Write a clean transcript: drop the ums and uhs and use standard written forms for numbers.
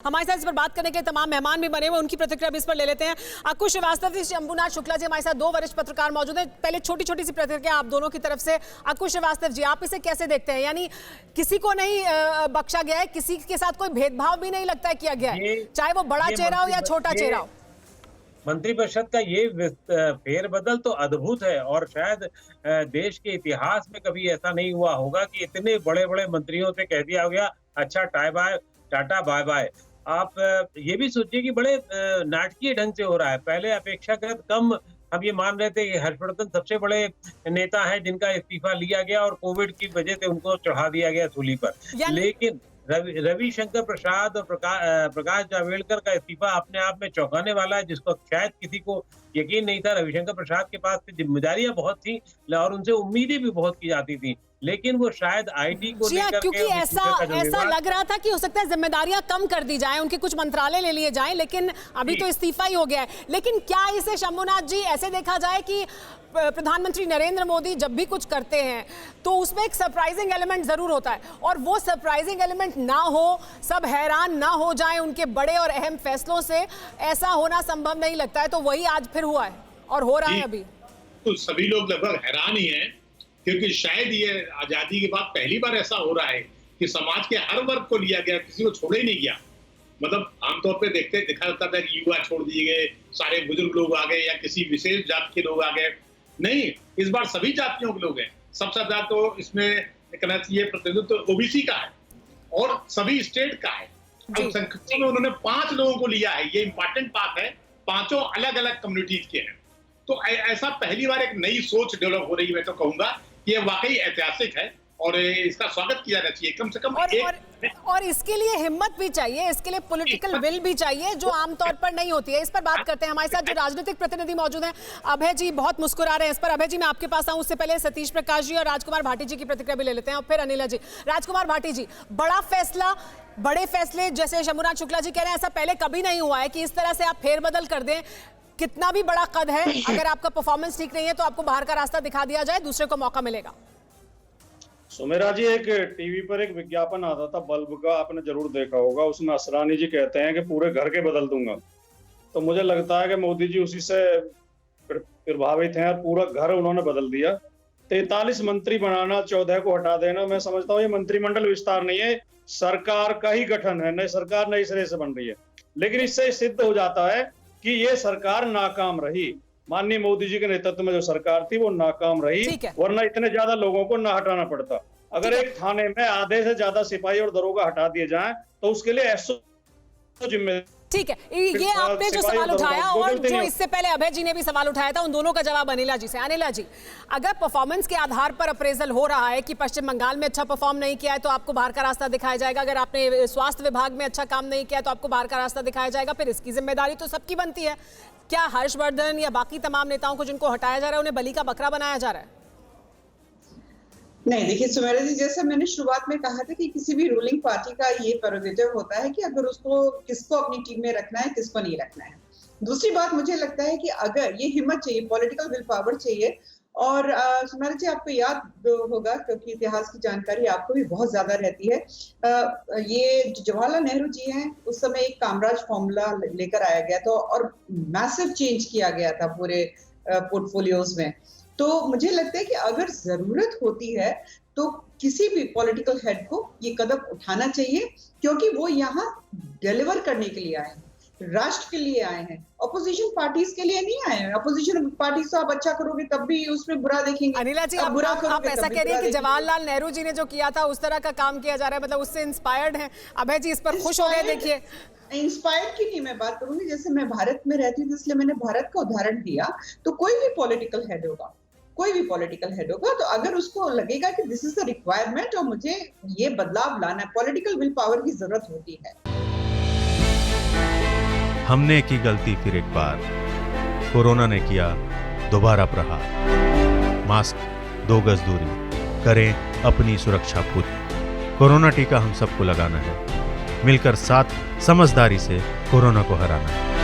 हमारे साथ इस पर बात करने के तमाम मेहमान भी बने हुए, उनकी प्रतिक्रिया भी इस पर ले लेते हैं। अंकुश श्रीवास्तव जी, शंभुनाथ शुक्ला जी हमारे साथ, दो वरिष्ठ पत्रकार मौजूद हैं। पहले छोटी छोटी सी प्रतिक्रिया आप दोनों की तरफ से। अंकुश श्रीवास्तव जी, आप इसे कैसे देखते हैं? यानी किसी को नहीं बख्शा गया है, किसी के साथ कोई भेदभाव भी नहीं लगता है किया गया है, चाहे वो बड़ा चेहरा हो या छोटा चेहरा हो। मंत्रिपरिषद का ये फेरबदल तो अद्भुत है और शायद देश के इतिहास में कभी ऐसा नहीं हुआ होगा कि इतने बड़े बड़े मंत्रियों से कह दिया गया अच्छा टाटा बाय बाय। आप ये भी सोचिए कि बड़े नाटकीय ढंग से हो रहा है। पहले अपेक्षाकृत कम हम ये मान रहे थे कि हर्षवर्धन सबसे बड़े नेता हैं जिनका इस्तीफा लिया गया और कोविड की वजह से उनको चढ़ा दिया गया सूली पर। लेकिन रविशंकर प्रसाद और प्रकाश जावड़ेकर का इस्तीफा अपने आप में चौंकाने वाला है, जिसको शायद किसी को यकीन नहीं था। रविशंकर प्रसाद के पास जिम्मेदारियां बहुत थी और उनसे उम्मीदें भी बहुत की जाती थी, लेकिन वो शायद आईटी को लेकर क्योंकि ऐसा लग रहा था कि हो सकता है जिम्मेदारियां कम कर दी जाएं, उनके कुछ मंत्रालय ले लिए जाएं, लेकिन अभी तो इस्तीफा ही हो गया है। लेकिन क्या इसे शंभुनाथ जी ऐसे देखा जाए कि प्रधानमंत्री नरेंद्र मोदी जब भी कुछ करते हैं तो उसमें एक सरप्राइजिंग एलिमेंट जरूर होता है, और वो सरप्राइजिंग एलिमेंट ना हो, सब हैरान ना हो जाएं उनके बड़े और अहम फैसलों से, ऐसा होना संभव नहीं लगता है। तो वही आज फिर हुआ है और हो रहा है अभी। तो सभी लोग लगभग हैरान ही हैं, क्योंकि शायद ये आजादी के बाद पहली बार ऐसा हो रहा है कि समाज के हर वर्ग को लिया गया, किसी को छोड़ा ही नहीं गया। मतलब आमतौर पे देखा जाता था कि युवा छोड़ दिए गए, सारे बुजुर्ग लोग आ गए या किसी विशेष जाति के लोग आ गए। नहीं, इस बार सभी जातियों के लोग हैं। सबसे ज्यादा तो इसमें कहना चाहिए प्रतिनिधित्व ओबीसी का है और सभी स्टेट का है। संख्या में उन्होंने 5 लोगों को लिया है, ये इंपॉर्टेंट बात है। 5 अलग अलग कम्युनिटीज के हैं। तो ऐसा पहली बार एक नई सोच डेवलप हो रही है। मैं तो कहूंगा कि ये वाकई ऐतिहासिक है और इसका स्वागत किया जाना चाहिए। कम से कम और इसके लिए हिम्मत भी चाहिए, इसके लिए पॉलिटिकल विल भी चाहिए, जो आमतौर पर नहीं होती है। इस पर बात करते हैं। हमारे साथ जो राजनीतिक प्रतिनिधि मौजूद हैं, अभय जी बहुत मुस्कुरा रहे हैं इस पर। अभय जी, मैं आपके पास आऊं उससे पहले सतीश प्रकाश जी और राजकुमार भाटी जी की प्रतिक्रिया भी ले लेते हैं और फिर अनिला जी। राजकुमार भाटी जी, बड़ा फैसला, बड़े फैसले जैसे शंभुनाथ शुक्ला जी कह रहे हैं, ऐसा पहले कभी नहीं हुआ है कि इस तरह से आप फेरबदल कर दें। कितना भी बड़ा कद है, अगर आपका परफॉर्मेंस ठीक नहीं है तो आपको बाहर का रास्ता दिखा दिया जाए, दूसरे को मौका मिलेगा। सुमेरा जी, एक टीवी पर एक विज्ञापन आता था बल्ब का, आपने जरूर देखा होगा। उसमें असरानी जी कहते हैं कि पूरे घर के बदल दूंगा। तो मुझे लगता है कि मोदी जी उसी से प्रभावित हैं और पूरा घर उन्होंने बदल दिया। 43 मंत्री बनाना, 14 को हटा देना, मैं समझता हूँ ये मंत्रिमंडल विस्तार नहीं है, सरकार का ही गठन है। नई सरकार नई सिरे से बन रही है। लेकिन इससे सिद्ध हो जाता है कि ये सरकार नाकाम रही। माननीय मोदी जी के नेतृत्व में जो सरकार थी वो नाकाम रही, वरना इतने ज्यादा लोगों को ना हटाना पड़ता। अगर एक थाने में आधे से ज्यादा सिपाही और दरोगा हटा दिए जाएं तो उसके लिए एसओ जिम्मेदार। ठीक है, ये आपने जो सवाल उठाया और जो इससे पहले अभय जी ने भी सवाल उठाया था, उन दोनों का जवाब अनिला जी से। अनिला जी, अगर परफॉर्मेंस के आधार पर अप्रेजल हो रहा है कि पश्चिम बंगाल में अच्छा परफॉर्म नहीं किया है तो आपको बाहर का रास्ता दिखाया जाएगा, अगर आपने स्वास्थ्य विभाग में अच्छा काम नहीं किया तो आपको बाहर का रास्ता दिखाया जाएगा, फिर इसकी जिम्मेदारी तो सबकी बनती है। क्या हर्षवर्धन या बाकी तमाम नेताओं को जिनको हटाया जा रहा है उन्हें बलि का बकरा बनाया जा रहा है? नहीं, देखिए सुमेरा जी, जैसे मैंने शुरुआत में कहा था कि किसी भी रूलिंग पार्टी का ये प्रेरोगेटिव होता है कि अगर उसको किसको अपनी टीम में रखना है, किसको नहीं रखना है। दूसरी बात मुझे लगता है कि अगर ये हिम्मत चाहिए, पॉलिटिकल विल पावर चाहिए। और सुमेरा जी, आपको याद होगा, क्योंकि इतिहास की जानकारी आपको भी बहुत ज्यादा रहती है, ये जवाहरलाल नेहरू जी हैं, उस समय एक कामराज फॉर्मूला लेकर आया गया था और मैसिव चेंज किया गया था पूरे पोर्टफोलियोज में। तो मुझे लगता है कि अगर जरूरत होती है तो किसी भी पॉलिटिकल हेड को ये कदम उठाना चाहिए, क्योंकि वो यहाँ डिलीवर करने के लिए आए हैं, राष्ट्र के लिए आए हैं, अपोजिशन पार्टीज के लिए नहीं आए हैं। अपोजिशन पार्टीज तो आप अच्छा करोगे तब भी उसमें बुरा देखेंगे। अनिला जी, आप ऐसा कह रही है कि जवाहरलाल नेहरू जी ने जो किया था उस तरह का काम किया जा रहा है, मतलब उससे इंस्पायर्ड है। अभय जी इस पर खुश हो गए। देखिए, इंस्पायर्ड की नहीं मैं बात करूंगी, जैसे मैं भारत में रहती हूँ इसलिए मैंने भारत का उदाहरण दिया। तो कोई भी पॉलिटिकल हेड होगा, तो अगर उसको लगेगा कि दिस इज द रिक्वायरमेंट और मुझे ये बदलाव लाना है, पॉलिटिकल विल पावर की जरूरत होती है। हमने की गलती फिर एक बार, कोरोना ने किया दोबारा प्रहार। मास्क, 2 गज दूरी, करें अपनी सुरक्षा खुद। कोरोना टीका हम सबको लगाना है, मिलकर साथ समझदारी से कोरोना को हराना है।